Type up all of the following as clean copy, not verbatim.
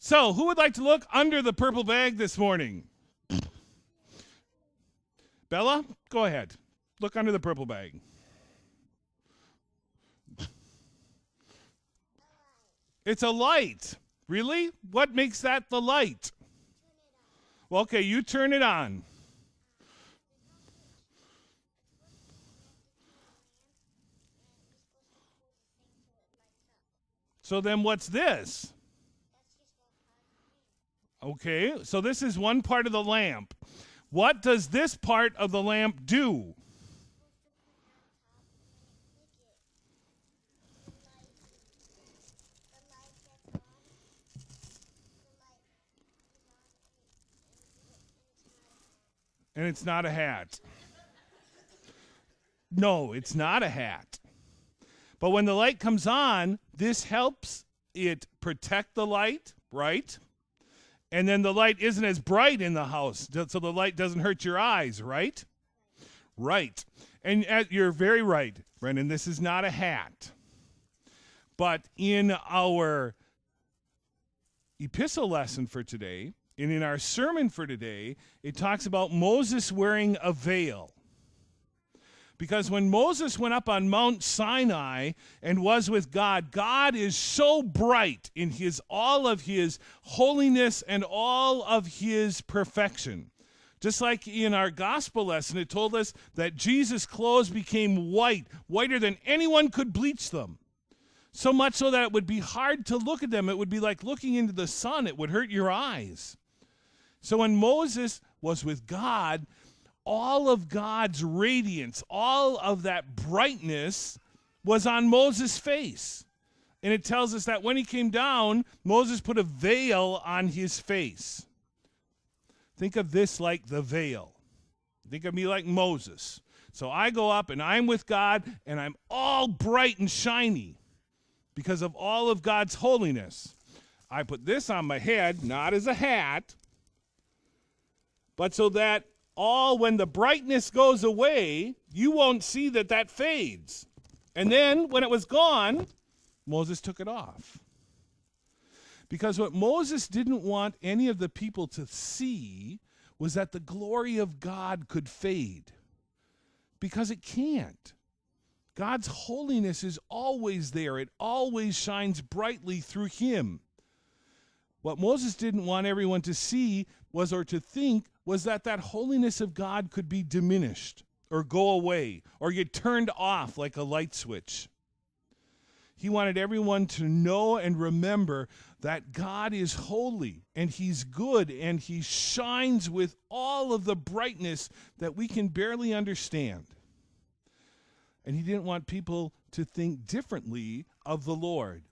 So, who would like to look under the purple bag this morning? Bella, go ahead. Look under the purple bag. It's a light. Really? What makes that the light? Well, okay, you turn it on. So then what's this? Okay, so this is one part of the lamp. What does this part of the lamp do? And it's not a hat. No, it's not a hat. But when the light comes on, this helps it protect the light, right? And then the light isn't as bright in the house, so the light doesn't hurt your eyes, right? Right. And you're very right, Brendan. This is not a hat. But in our epistle lesson for today, and in our sermon for today, it talks about Moses wearing a veil. Because when Moses went up on Mount Sinai and was with God, God is so bright in all of his holiness and all of his perfection. Just like in our gospel lesson, it told us that Jesus' clothes became white, whiter than anyone could bleach them. So much so that it would be hard to look at them. It would be like looking into the sun. It would hurt your eyes. So when Moses was with God, all of God's radiance, all of that brightness was on Moses' face. And it tells us that when he came down, Moses put a veil on his face. Think of this like the veil. Think of me like Moses. So I go up and I'm with God and I'm all bright and shiny because of all of God's holiness. I put this on my head, not as a hat, but so that when the brightness goes away, you won't see that fades. And then when it was gone, Moses took it off. Because what Moses didn't want any of the people to see was that the glory of God could fade. Because it can't. God's holiness is always there. It always shines brightly through him. What Moses didn't want everyone to see or to think was that holiness of God could be diminished or go away or get turned off like a light switch. He wanted everyone to know and remember that God is holy and he's good and he shines with all of the brightness that we can barely understand. And he didn't want people to think differently of the Lord.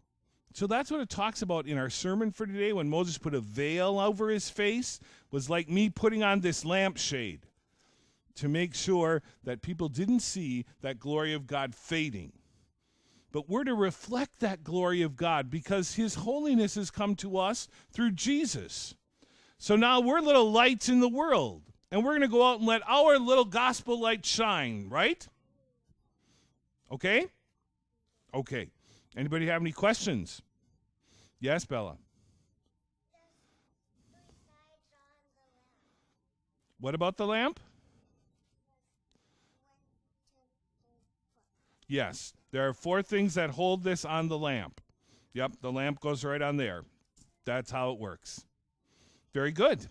So that's what it talks about in our sermon for today. When Moses put a veil over his face, was like me putting on this lampshade to make sure that people didn't see that glory of God fading. But we're to reflect that glory of God because his holiness has come to us through Jesus. So now we're little lights in the world, and we're going to go out and let our little gospel light shine, right? Okay? Okay. Anybody have any questions? Yes, Bella. What about the lamp? Yes, there are 4 things that hold this on the lamp. Yep, the lamp goes right on there. That's how it works. Very good.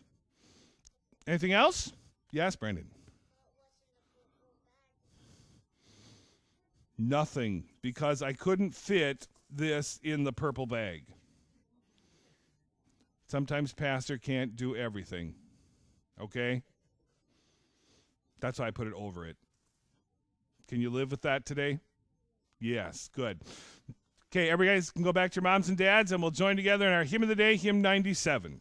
Anything else? Yes, Brandon. Nothing, because I couldn't fit this in the purple bag. Sometimes pastor can't do everything. Okay? That's why I put it over it. Can you live with that today? Yes, good. Okay, everybody guys can go back to your moms and dads, and we'll join together in our hymn of the day, hymn 97.